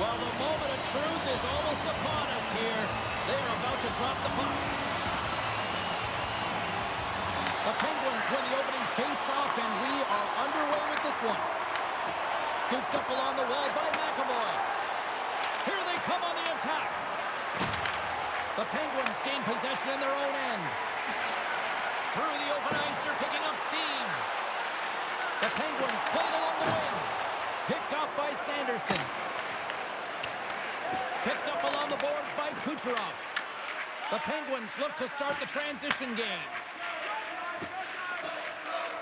Well, the moment of truth is almost upon us here. They are about to drop the puck. The Penguins win the opening face-off, and we are underway with this one. Scooped up along the wall by McAvoy. Here they come on the attack. The Penguins gain possession in their own end. Through the open ice, they're picking up steam. The Penguins played along the wing. Picked up by Sanderson. Picked up along the boards by Kucherov. The Penguins look to start the transition game.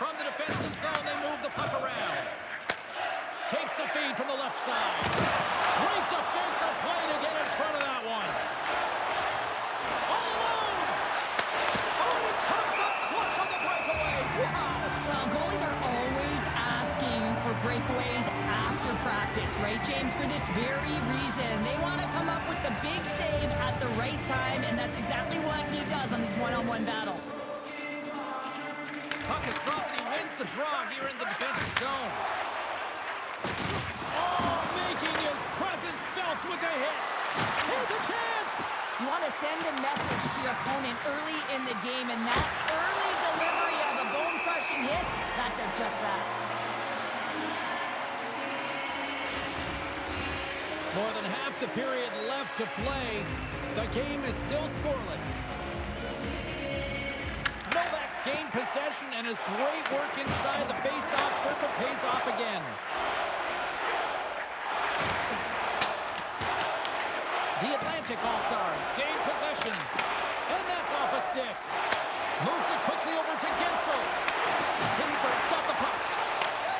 From the defensive zone, they move the puck around. Takes the feed from the left side. Great defensive play to get in front of that one. All alone. Oh, he comes up clutch on the breakaway. Wow. Well, goalies are always asking for breakaways after practice, right, James? For this very reason. They want to come up with the big save at the right time, and that's exactly what he does on this one-on-one battle. Puck is dropped, and he wins the draw here in the defensive zone. Oh, making his presence felt with a hit. Here's a chance. You want to send a message to your opponent early in the game, and that early delivery of a bone-crushing hit, that does just that. More than half the period left to play. The game is still scoreless. Novak's gained possession, and his great work inside the face-off circle pays off again. The Atlantic All-Stars gain possession, and that's off a stick. Moves it quickly over to Gensel. Pittsburgh's got the puck.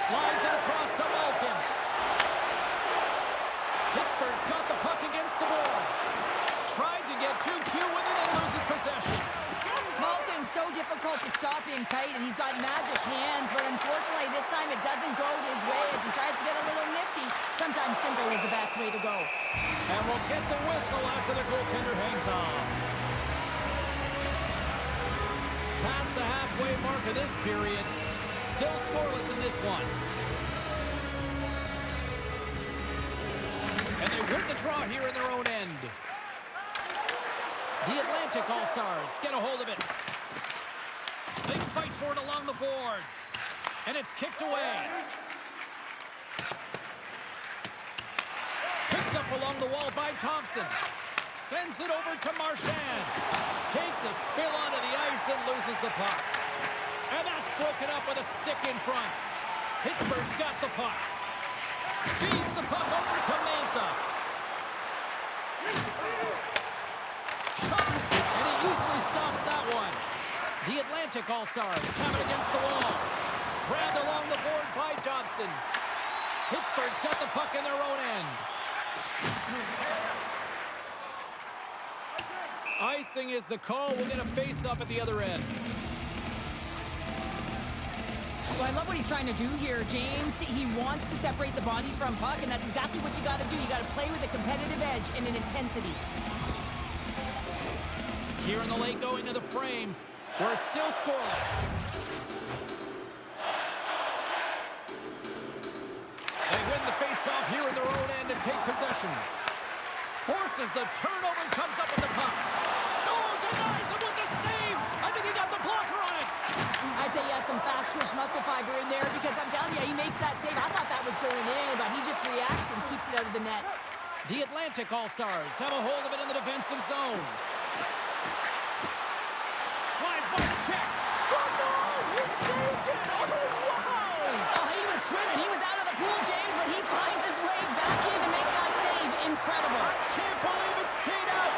Slides it across to Malkin. Pittsburgh's got the puck against the boards. Tried to get too cute with it and loses possession. Malkin's so difficult to stop in tight, and he's got magic hands, but unfortunately this time it doesn't go his way as he tries to get a little nifty. Sometimes simple is the best way to go. And we'll get the whistle after the goaltender hangs on. Past the halfway mark of this period. Still scoreless in this one. And they win the draw here in their own end. The Atlantic All-Stars get a hold of it. They fight for it along the boards. And it's kicked away. Picked up along the wall by Thompson. Sends it over to Marchand. Takes a spill onto the ice and loses the puck. And that's broken up with a stick in front. Pittsburgh's got the puck. Feeds the puck over to Mantha. And he easily stops that one. The Atlantic All-Stars have it against the wall. Grabbed along the board by Dobson. Pittsburgh's got the puck in their own end. Icing is the call. We'll get a face-up at the other end. Well, I love what he's trying to do here, James. He wants to separate the body from puck, and that's exactly what you got to do. You got to play with a competitive edge and an intensity. Here in the late going to the frame. We're still scoreless. They win the face-off here in their own end and take possession. Forces the turnover and comes up with the puck. Oh, denies him with the save. I think he got the blocker on it. I'd say he has some fast twitch muscle fiber in there because I'm telling you, he makes that save. I thought that was going in, but he just reacts and keeps it out of the net. The Atlantic All-Stars have a hold of it in the defensive zone. Slides by the check. Scored! No! He saved it! Oh, wow! Oh, he was swimming. He was out of the pool, James, but he finds his way back in to make that save. Incredible. I can't believe it stayed out.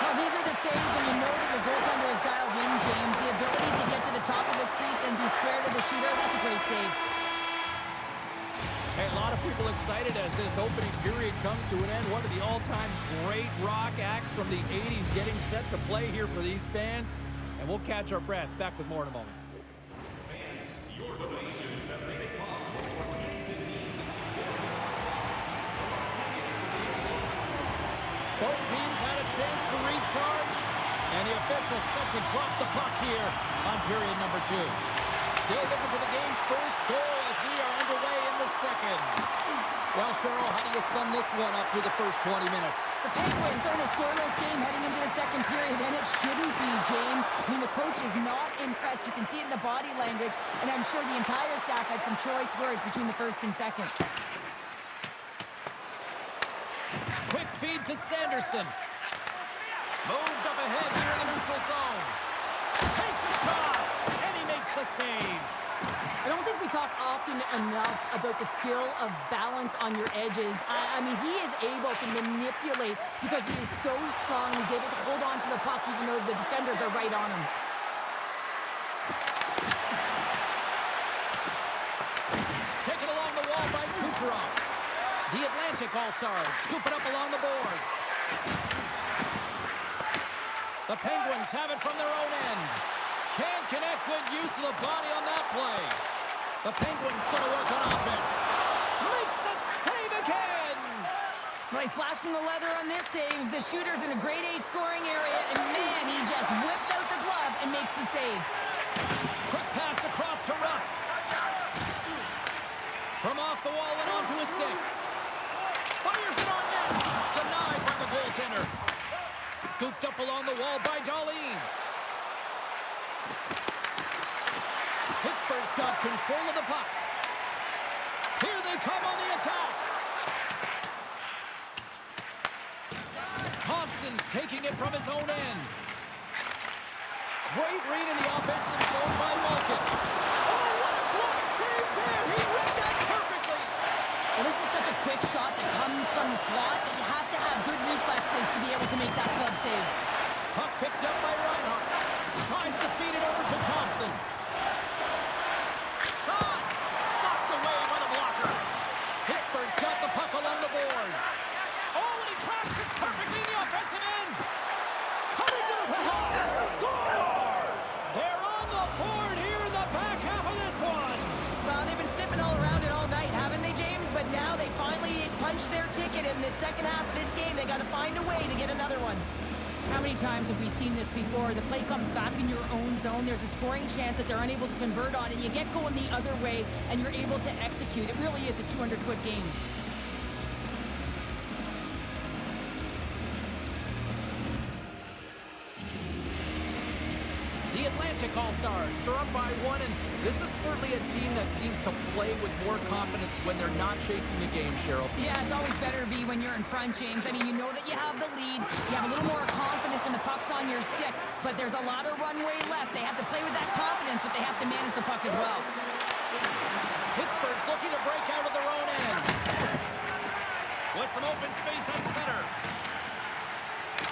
Well, these are the saves when you know that the goaltender is dialed in, James. The ability to get to the top of the crease and be square to the shooter, that's a great save. Hey, a lot of people excited as this opening period comes to an end. One of the all-time great rock acts from the 80s getting set to play here for these fans. And we'll catch our breath. Back with more in a moment. Fans, your donations have made it possible for kids in need. Both teams had a chance to recharge, and the officials set to drop the puck here on period number 2. Still looking for the game's first goal as we are under underway in the second. Well, Cheryl, how do you sum this one up through the first 20 minutes? The Penguins are in a scoreless game heading into the second period, and it shouldn't be, James. I mean, the coach is not impressed. You can see it in the body language, and I'm sure the entire staff had some choice words between the first and second. Quick feed to Sanderson. Moved up ahead here in the neutral zone. Takes a shot, and he makes the save. I don't think we talk often enough about the skill of balance on your edges. I mean, he is able to manipulate because he is so strong. He's able to hold on to the puck even though the defenders are right on him. Taken along the wall by Kucherov. The Atlantic All-Stars scoop it up along the boards. The Penguins have it from their own end. Can't connect. Good use of the body on that play. The Penguins going to work on offense. Makes the save again. Well, he's flashing the leather on this save. The shooter's in a grade A scoring area, and man, he just whips out the glove and makes the save. Quick pass across to Rust. From off the wall and onto his stick. Fires it on net. Denied by the goaltender. Scooped up along the wall by Darlene. Pittsburgh's got control of the puck. Here they come on the attack. Thompson's taking it from his own end. Great read in the offensive zone by Malkin. Oh, what a glove save there! He read that perfectly! Well, this is such a quick shot that comes from the slot that you have to have good reflexes to be able to make that glove save. Puck picked up by Reinhart. Tries to feed it over to Thompson. Shot! Stopped away by the blocker. Pittsburgh's got the puck along the boards. Oh, and he tracks it perfectly in the offensive end. Cutting to the slot. Scores! They're on the board here in the back half of this one. Well, they've been sniffing all around it all night, haven't they, James? But now they finally punched their ticket in the second half of this game. They got to find a way to get another one. How many times have we seen this before? The play comes back in your own zone. There's a scoring chance that they're unable to convert on, and you get going the other way, and you're able to execute. It really is a 200-foot game. The Atlantic All-Stars are up by one, and this is certainly a team that seems to play with more confidence when they're not chasing the game, Cheryl. Yeah, it's always better to be when you're in front, James. I mean, you know that you have the lead. You have a little more confidence when the puck's on your stick, but there's a lot of runway left. They have to play with that confidence, but they have to manage the puck as well. Pittsburgh's looking to break out of their own end. With some open space at center.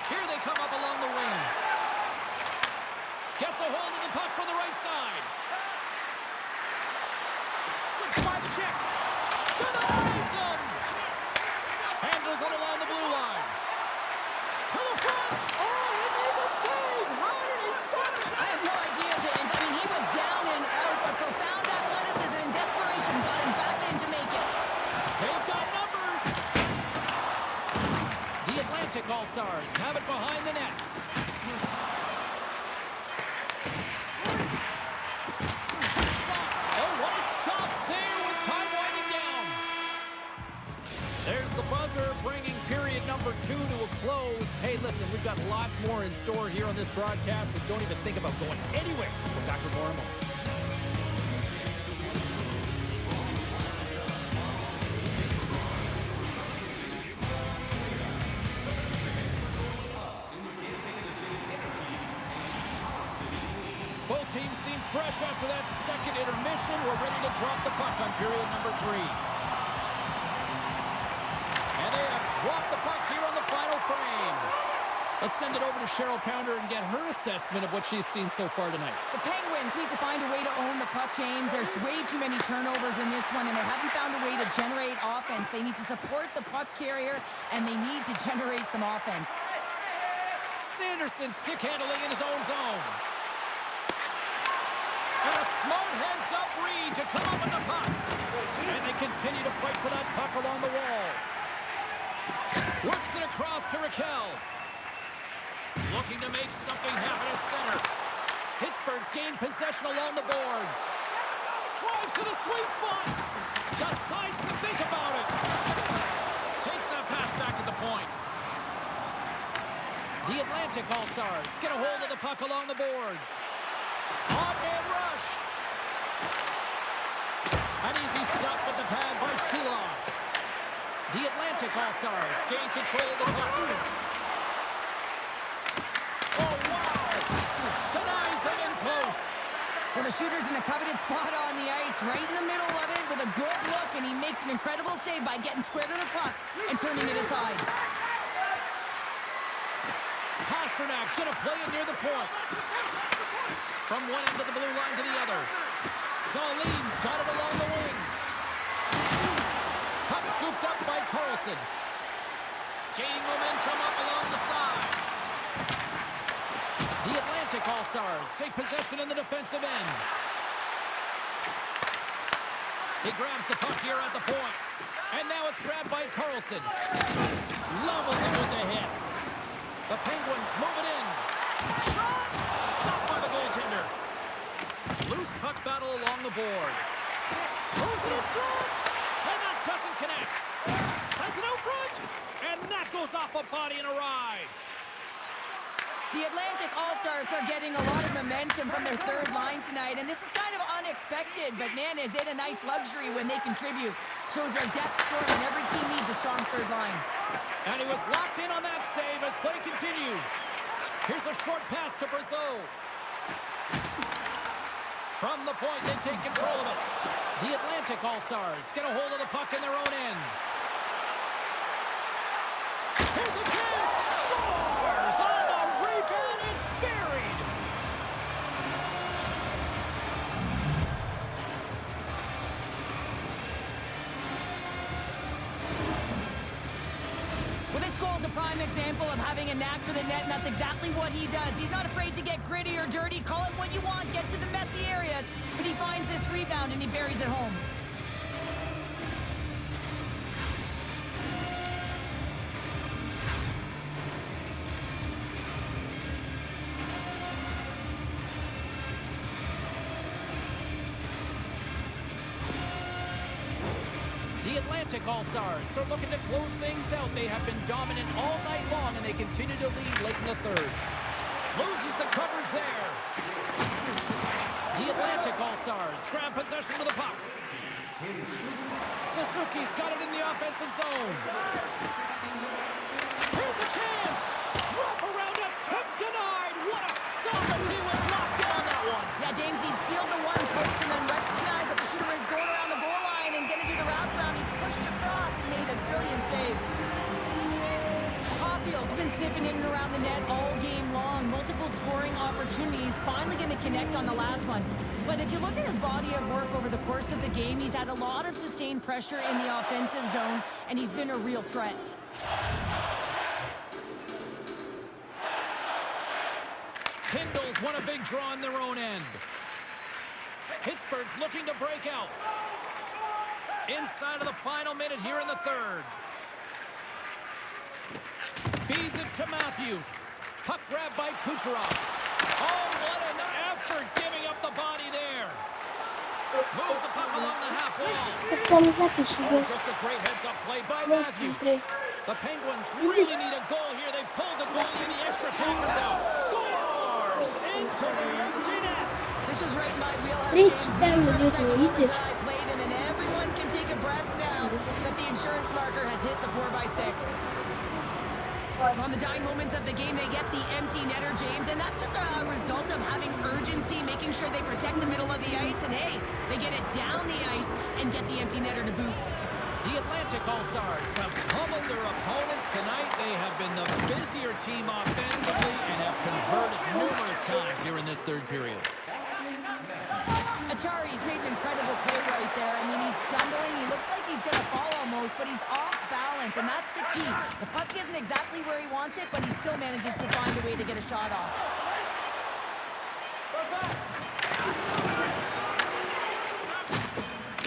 Here they come up along the wing. Gets a hold of the puck from the right side. Slips by the check. Denies him. Handles it along the blue line. To the front. Oh, he made the save. How did he stop it? I have no idea, James. I mean, he was down and out, but profound athleticism and desperation got him back in to make it. They've got numbers. The Atlantic All-Stars have it behind the net. Oh, what a stop there with time winding down. There's the buzzer bringing period number 2 to a close. Hey, listen, we've got lots more in store here on this broadcast, so don't even think about going anywhere. We're back with more in a moment. Both teams seem fresh after that second intermission. We're ready to drop the puck on period number 3. And they have dropped the puck here on the final frame. Let's send it over to Cheryl Pounder and get her assessment of what she's seen so far tonight. The Penguins need to find a way to own the puck, James. There's way too many turnovers in this one, and they haven't found a way to generate offense. They need to support the puck carrier, and they need to generate some offense. Sanderson stick handling in his own zone. And a smart heads-up read to come up with the puck. And they continue to fight for that puck along the wall. Works it across to Raquel. Looking to make something happen at center. Pittsburgh's gained possession along the boards. Drives to the sweet spot. Decides to think about it. Takes that pass back at the point. The Atlantic All-Stars get a hold of the puck along the boards. On-man rush. An easy stop with the pad by Shilovs. The Atlantic All-Stars gain control of the puck. Oh, wow! Denies it in close. Well, the shooter's in a coveted spot on the ice, right in the middle of it with a good look, and he makes an incredible save by getting square to the puck and turning it aside. Pasternak's going to play it near the point. From one end of the blue line to the other. Dahlin's got it along the wing. Puck scooped up by Carlson. Gaining momentum up along the side. The Atlantic All-Stars take possession in the defensive end. He grabs the puck here at the point. And now it's grabbed by Carlson. Levels it with the hit. The Penguins move it in. Shot! Stopped by the goaltender. Loose puck battle along the boards. Throws it in front! And that doesn't connect. Sends it out front! And that goes off a body and a ride. The Atlantic All-Stars are getting a lot of momentum from their third line tonight, and this is kind of unexpected, but man, is it a nice luxury when they contribute. Shows their depth scoring, and every team needs a strong third line. And he was locked in on that save as play continues. Here's a short pass to Brazeau. From the point, they take control of it. The Atlantic All-Stars get a hold of the puck in their own end. Here's a chance! Scores! On the rebound, it's buried! Well, this goal is a prime example of having a knack for the net, and that's exactly what he does. He's not afraid to get gritty or dirty. Call it what you want, get to the messy areas, but he finds this rebound and he buries it home. The Atlantic All-Stars are looking to close things out. They have been dominant all night long, and they continue to lead late in the third. Loses the coverage there. The Atlantic All-Stars grab possession of the puck. Suzuki's got it in the offensive zone. Here's a chance. Wrap around attempt denied. What a stop as he was locked in on that one. Yeah, James, he'd sealed the one post and then recognized that the shooter is going around the goal line and going to do the wraparound. He pushed across and made a brilliant save. Caulfield's been sniffing in and around the net all game long. Multiple scoring opportunities. Finally going to connect on the last one. But if you look at his body of work over the course of the game, he's had a lot of sustained pressure in the offensive zone, and he's been a real threat. Kindles won a big draw in their own end. Pittsburgh's looking to break out. Inside of the final minute here in the third. Feeds it to Matthews. Puck grab by Kucherov. Oh, what an effort giving up the body there. Moves the puck along the half wall. Потом запиши. Oh, just a great heads-up play by Вот Matthews. смотри. The Penguins really need a goal here. They pulled the goalie and the extra tackers out. Scores into the empty net. This was right in my wheelhouse, Речь James. там These are the идет type на of moments видео. that I played in, and everyone can take a breath now that the insurance marker has hit the 4x6. On the dying moments of the game, they get the empty netter, James, and that's just a result of having urgency, making sure they protect the middle of the ice, and hey, they get it down the ice and get the empty netter to boot. The Atlantic All-Stars have pummeled their opponents tonight. They have been the busier team offensively and have converted numerous times here in this third period. Achari's made an incredible play right there. I mean, he's stumbling. He looks like he's going to fall almost, but he's off balance, and that's the key. The puck isn't exactly where he wants it, but he still manages to find a way to get a shot off.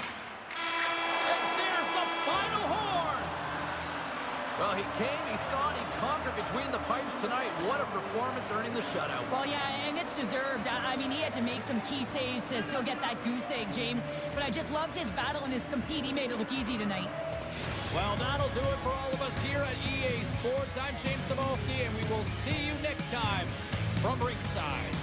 And there's the final horn. Well, he came, he saw, and he conquered between between the pipes tonight. What a performance, earning the shutout. Well, yeah, and it's deserved. I mean, he had to make some key saves to still get that goose egg, James. But I just loved his battle and his compete. He made it look easy tonight. Well, that'll do it for all of us here at EA Sports. I'm James Cebulski, and we will see you next time from ringside.